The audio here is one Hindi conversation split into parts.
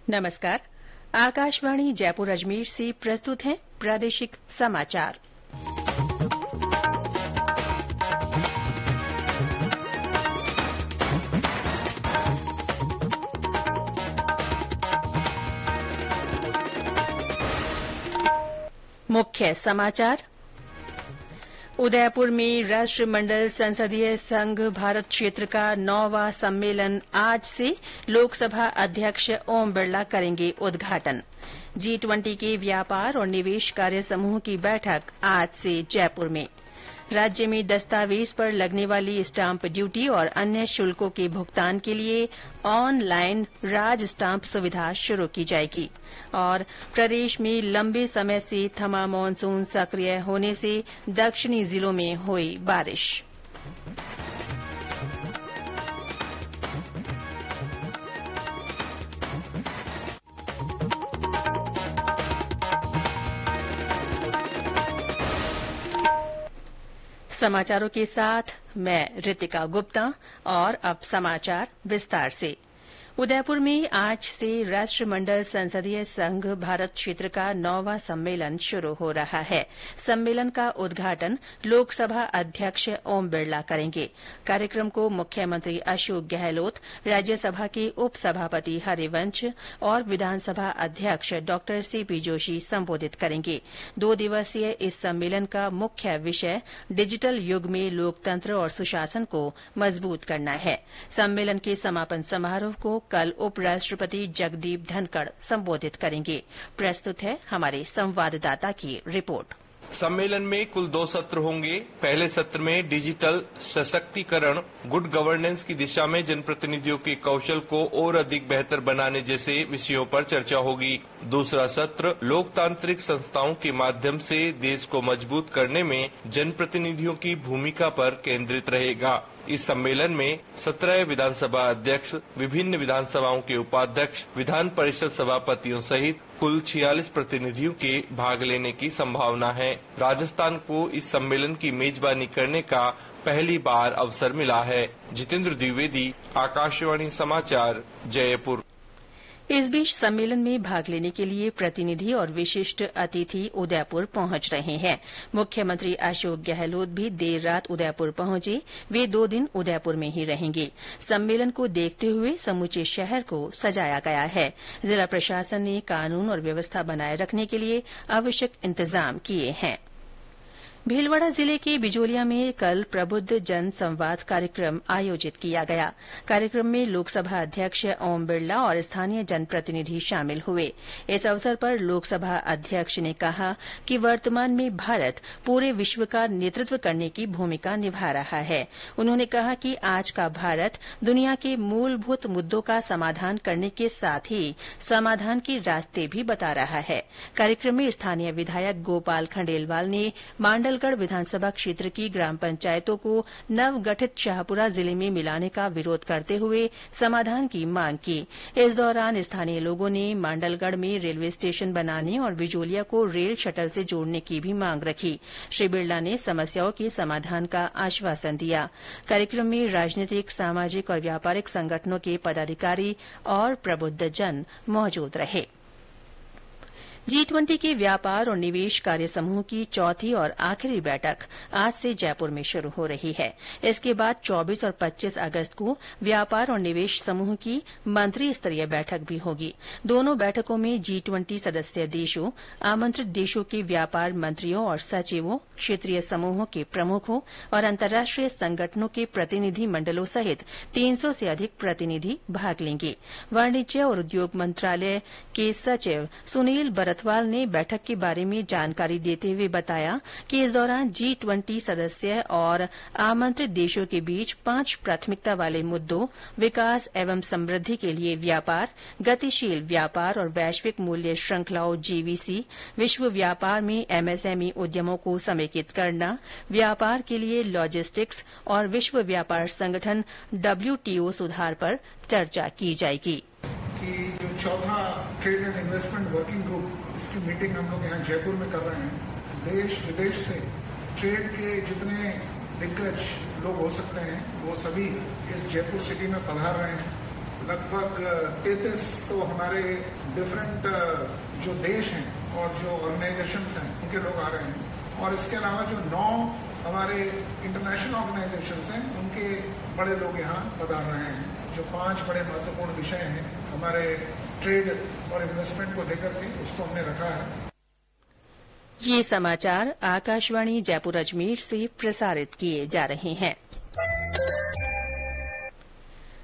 नमस्कार। आकाशवाणी जयपुर अजमेर से प्रस्तुत हैं प्रादेशिक समाचार। मुख्य समाचार। उदयपुर में राष्ट्रमंडल संसदीय संघ भारत क्षेत्र का 9वां सम्मेलन आज से लोकसभा अध्यक्ष ओम बिरला करेंगे उद्घाटन। G20 के व्यापार और निवेश कार्य समूह की बैठक आज से जयपुर में। राज्य में दस्तावेज पर लगने वाली स्टाम्प ड्यूटी और अन्य शुल्कों के भुगतान के लिए ऑनलाइन राज स्टाम्प सुविधा शुरू की जाएगी। और प्रदेश में लंबे समय से थमा मानसून सक्रिय होने से दक्षिणी जिलों में हुई बारिश। समाचारों के साथ मैं रितिका गुप्ता और अब समाचार विस्तार से। उदयपुर में आज से राष्ट्रमंडल संसदीय संघ भारत क्षेत्र का 9वां सम्मेलन शुरू हो रहा है। सम्मेलन का उद्घाटन लोकसभा अध्यक्ष ओम बिरला करेंगे। कार्यक्रम को मुख्यमंत्री अशोक गहलोत, राज्यसभा के उपसभापति हरिवंश और विधानसभा अध्यक्ष डॉ सीपी जोशी संबोधित करेंगे। 2 दिवसीय इस सम्मेलन का मुख्य विषय डिजिटल युग में लोकतंत्र और सुशासन को मजबूत करना है। सम्मेलन के समापन समारोह को कल उपराष्ट्रपति जगदीप धनखड़ संबोधित करेंगे। प्रस्तुत है हमारे संवाददाता की रिपोर्ट। सम्मेलन में कुल 2 सत्र होंगे। पहले सत्र में डिजिटल सशक्तिकरण, गुड गवर्नेंस की दिशा में जनप्रतिनिधियों के कौशल को और अधिक बेहतर बनाने जैसे विषयों पर चर्चा होगी। दूसरा सत्र लोकतांत्रिक संस्थाओं के माध्यम से देश को मजबूत करने में जनप्रतिनिधियों की भूमिका पर केंद्रित रहेगा। इस सम्मेलन में 17 विधानसभा अध्यक्ष, विभिन्न विधानसभाओं के उपाध्यक्ष, विधान परिषद सभापतियों सहित कुल 46 प्रतिनिधियों के भाग लेने की संभावना है। राजस्थान को इस सम्मेलन की मेजबानी करने का पहली बार अवसर मिला है। जितेंद्र द्विवेदी, आकाशवाणी समाचार, जयपुर। इस बीच सम्मेलन में भाग लेने के लिए प्रतिनिधि और विशिष्ट अतिथि उदयपुर पहुंच रहे हैं। मुख्यमंत्री अशोक गहलोत भी देर रात उदयपुर पहुंचे। वे 2 दिन उदयपुर में ही रहेंगे। सम्मेलन को देखते हुए समूचे शहर को सजाया गया है। जिला प्रशासन ने कानून और व्यवस्था बनाए रखने के लिए आवश्यक इंतजाम किए हैं। भीलवाड़ा जिले के बिजोलिया में कल प्रबुद्ध जन संवाद कार्यक्रम आयोजित किया गया। कार्यक्रम में लोकसभा अध्यक्ष ओम बिरला और स्थानीय जनप्रतिनिधि शामिल हुए। इस अवसर पर लोकसभा अध्यक्ष ने कहा कि वर्तमान में भारत पूरे विश्व का नेतृत्व करने की भूमिका निभा रहा है। उन्होंने कहा कि आज का भारत दुनिया के मूलभूत मुद्दों का समाधान करने के साथ ही समाधान के रास्ते भी बता रहा है। कार्यक्रम में स्थानीय विधायक गोपाल खंडेलवाल ने मांडलगढ़ विधानसभा क्षेत्र की ग्राम पंचायतों को नवगठित शाहपुरा जिले में मिलाने का विरोध करते हुए समाधान की मांग की। इस दौरान स्थानीय लोगों ने मांडलगढ़ में रेलवे स्टेशन बनाने और बिजोलिया को रेल शटल से जोड़ने की भी मांग रखी। श्री बिरला ने समस्याओं के समाधान का आश्वासन दिया। कार्यक्रम में राजनीतिक, सामाजिक और व्यापारिक संगठनों के पदाधिकारी और प्रबुद्धजन मौजूद रहे। G20 के व्यापार और निवेश कार्य समूह की चौथी और आखिरी बैठक आज से जयपुर में शुरू हो रही है। इसके बाद 24 और 25 अगस्त को व्यापार और निवेश समूह की मंत्री स्तरीय बैठक भी होगी। दोनों बैठकों में G20 सदस्य देशों, आमंत्रित देशों के व्यापार मंत्रियों और सचिवों, क्षेत्रीय समूहों के प्रमुखों और अंतर्राष्ट्रीय संगठनों के प्रतिनिधि मंडलों सहित 300 से अधिक प्रतिनिधि भाग लेंगे। वाणिज्य और उद्योग मंत्रालय के सचिव सुनील बरथवाल ने बैठक के बारे में जानकारी देते हुए बताया कि इस दौरान G20 सदस्य और आमंत्रित देशों के बीच 5 प्राथमिकता वाले मुद्दों, विकास एवं समृद्धि के लिए व्यापार, गतिशील व्यापार और वैश्विक मूल्य श्रृंखलाओं GVC, विश्व व्यापार में MSME उद्यमों को समेकित करना, व्यापार के लिए लॉजिस्टिक्स और विश्व व्यापार संगठन WTO सुधार पर चर्चा की जाएगी। कि जो चौथा trade and investment working group, इसकी मीटिंग हम लोग यहाँ जयपुर में कर रहे हैं। देश विदेश से ट्रेड के जितने दिग्गज लोग हो सकते हैं वो सभी इस जयपुर सिटी में पधार रहे हैं। लगभग 33 तो हमारे डिफरेंट जो देश हैं और जो ऑर्गेनाइजेशंस हैं उनके लोग आ रहे हैं, और इसके अलावा जो 9 हमारे इंटरनेशनल ऑर्गेनाइजेशंस हैं उनके बड़े लोग यहाँ पधार रहे हैं। जो 5 बड़े महत्वपूर्ण विषय हैं हमारे ट्रेड और इन्वेस्टमेंट को लेकर के, उसको हमने रखा है। ये समाचार आकाशवाणी जयपुर अजमेर से प्रसारित किए जा रहे हैं।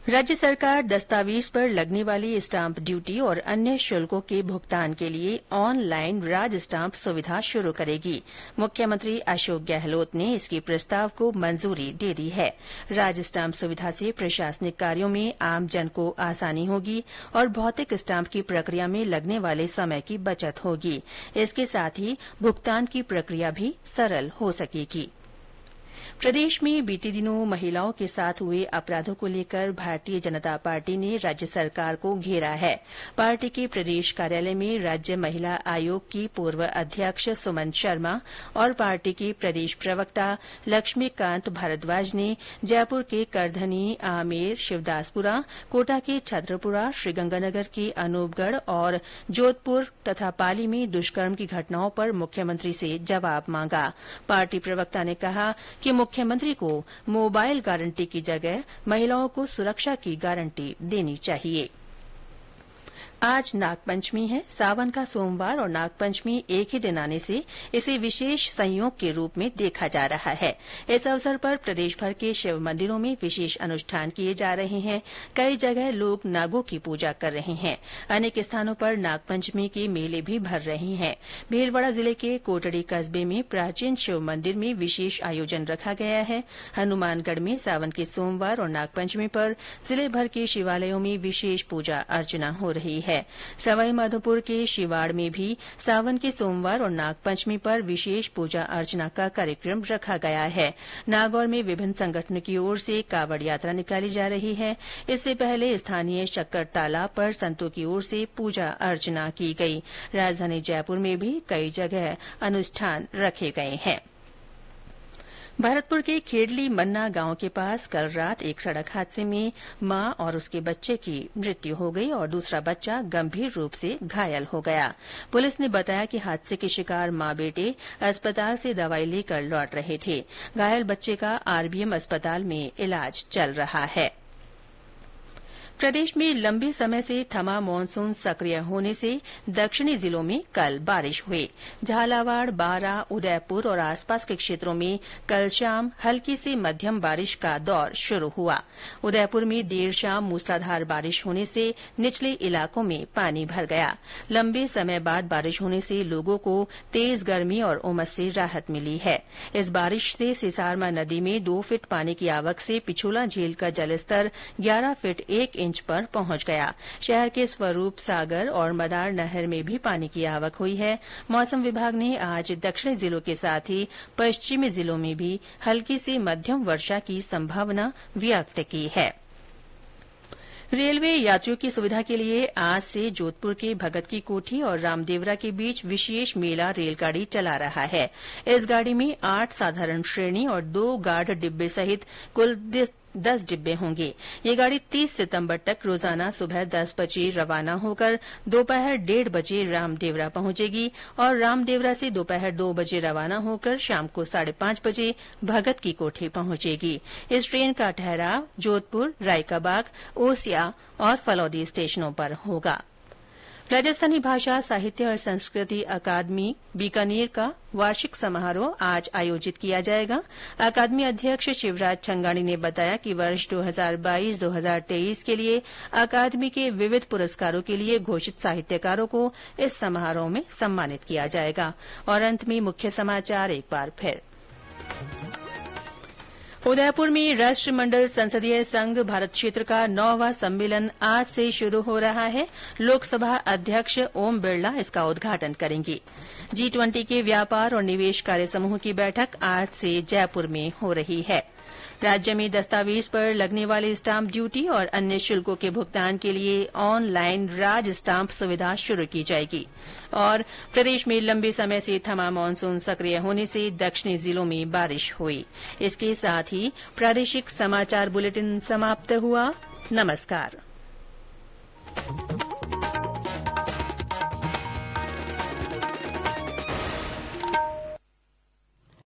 राज्य सरकार दस्तावेज पर लगने वाली स्टाम्प ड्यूटी और अन्य शुल्कों के भुगतान के लिए ऑनलाइन राज स्टाम्प सुविधा शुरू करेगी। मुख्यमंत्री अशोक गहलोत ने इसके प्रस्ताव को मंजूरी दे दी है। राज स्टाम्प सुविधा से प्रशासनिक कार्यों में आमजन को आसानी होगी और भौतिक स्टाम्प की प्रक्रिया में लगने वाले समय की बचत होगी। इसके साथ ही भुगतान की प्रक्रिया भी सरल हो सकेगी। प्रदेश में बीते दिनों महिलाओं के साथ हुए अपराधों को लेकर भारतीय जनता पार्टी ने राज्य सरकार को घेरा है। पार्टी के प्रदेश कार्यालय में राज्य महिला आयोग की पूर्व अध्यक्ष सुमन शर्मा और पार्टी के प्रदेश प्रवक्ता लक्ष्मीकांत भारद्वाज ने जयपुर के करधनी, आमेर, शिवदासपुरा, कोटा के छत्रपुरा, श्रीगंगानगर के अनूपगढ़ और जोधपुर तथा पाली में दुष्कर्म की घटनाओं पर मुख्यमंत्री से जवाब मांगा। पार्टी प्रवक्ता ने कहा कि मुख्यमंत्री को मोबाइल गारंटी की जगह महिलाओं को सुरक्षा की गारंटी देनी चाहिए। आज नागपंचमी है। सावन का सोमवार और नागपंचमी एक ही दिन आने से इसे विशेष संयोग के रूप में देखा जा रहा है। इस अवसर पर प्रदेशभर के शिव मंदिरों में विशेष अनुष्ठान किए जा रहे हैं। कई जगह लोग नागों की पूजा कर रहे हैं। अनेक स्थानों पर नागपंचमी के मेले भी भर रहे हैं। भीलवाड़ा जिले के कोटड़ी कस्बे में प्राचीन शिव मंदिर में विशेष आयोजन रखा गया है। हनुमानगढ़ में सावन के सोमवार और नागपंचमी पर जिले भर के शिवालयों में विशेष पूजा अर्चना हो रही है। सवाईमाधोपुर के शिवाड़ में भी सावन के सोमवार और नागपंचमी पर विशेष पूजा अर्चना का कार्यक्रम रखा गया है। नागौर में विभिन्न संगठनों की ओर से कावड़ यात्रा निकाली जा रही है। इससे पहले स्थानीय शक्कर तालाब पर संतों की ओर से पूजा अर्चना की गई। राजधानी जयपुर में भी कई जगह अनुष्ठान रखे गए हैं। भरतपुर के खेड़ली मन्ना गांव के पास कल रात एक सड़क हादसे में मां और उसके बच्चे की मृत्यु हो गई और दूसरा बच्चा गंभीर रूप से घायल हो गया। पुलिस ने बताया कि हादसे के शिकार मां बेटे अस्पताल से दवाई लेकर लौट रहे थे। घायल बच्चे का आरबीएम अस्पताल में इलाज चल रहा है। प्रदेश में लंबे समय से थमा मानसून सक्रिय होने से दक्षिणी जिलों में कल बारिश हुई। झालावाड़, बारां, उदयपुर और आसपास के क्षेत्रों में कल शाम हल्की से मध्यम बारिश का दौर शुरू हुआ। उदयपुर में देर शाम मूसलाधार बारिश होने से निचले इलाकों में पानी भर गया। लंबे समय बाद बारिश होने से लोगों को तेज गर्मी और उमस से राहत मिली है। इस बारिश से सिसारमा नदी में 2 फीट पानी की आवक से पिछोला झील का जलस्तर 11 फीट 1 इंच पर पहुंच गया। शहर के स्वरूप सागर और मदार नहर में भी पानी की आवक हुई है। मौसम विभाग ने आज दक्षिणी जिलों के साथ ही पश्चिमी जिलों में भी हल्की से मध्यम वर्षा की संभावना व्यक्त की है। रेलवे यात्रियों की सुविधा के लिए आज से जोधपुर के भगत की कोठी और रामदेवरा के बीच विशेष मेला रेलगाड़ी चला रहा है। इस गाड़ी में 8 साधारण श्रेणी और 2 गाढ़ डिब्बे सहित कुल 10 डिब्बे होंगे। ये गाड़ी 30 सितंबर तक रोजाना सुबह 10 बजे रवाना होकर दोपहर 1:30 बजे रामदेवरा पहुंचेगी और रामदेवरा से दोपहर 2 बजे रवाना होकर शाम को 5:30 बजे भगत की कोठी पहुंचेगी। इस ट्रेन का ठहराव जोधपुर, रायकाबाग, ओसिया और फलौदी स्टेशनों पर होगा। राजस्थानी भाषा, साहित्य और संस्कृति अकादमी बीकानेर का वार्षिक समारोह आज आयोजित किया जाएगा। अकादमी अध्यक्ष शिवराज छंगाणी ने बताया कि वर्ष 2022-2023 के लिए अकादमी के विविध पुरस्कारों के लिए घोषित साहित्यकारों को इस समारोह में सम्मानित किया जाएगा। और अंत में मुख्य समाचार एक बार फिर। उदयपुर में राष्ट्रमंडल संसदीय संघ भारत क्षेत्र का 9वां सम्मेलन आज से शुरू हो रहा है। लोकसभा अध्यक्ष ओम बिरला इसका उद्घाटन करेंगे। G20 के व्यापार और निवेश कार्य समूह की बैठक आज से जयपुर में हो रही है। राज्य में दस्तावेज पर लगने वाली स्टाम्प ड्यूटी और अन्य शुल्कों के भुगतान के लिए ऑनलाइन राज स्टाम्प सुविधा शुरू की जाएगी। और प्रदेश में लंबे समय से थमा मानसून सक्रिय होने से दक्षिणी जिलों में बारिश हुई। इसके साथ ही प्रादेशिक समाचार बुलेटिन समाप्त हुआ। नमस्कार। हैं।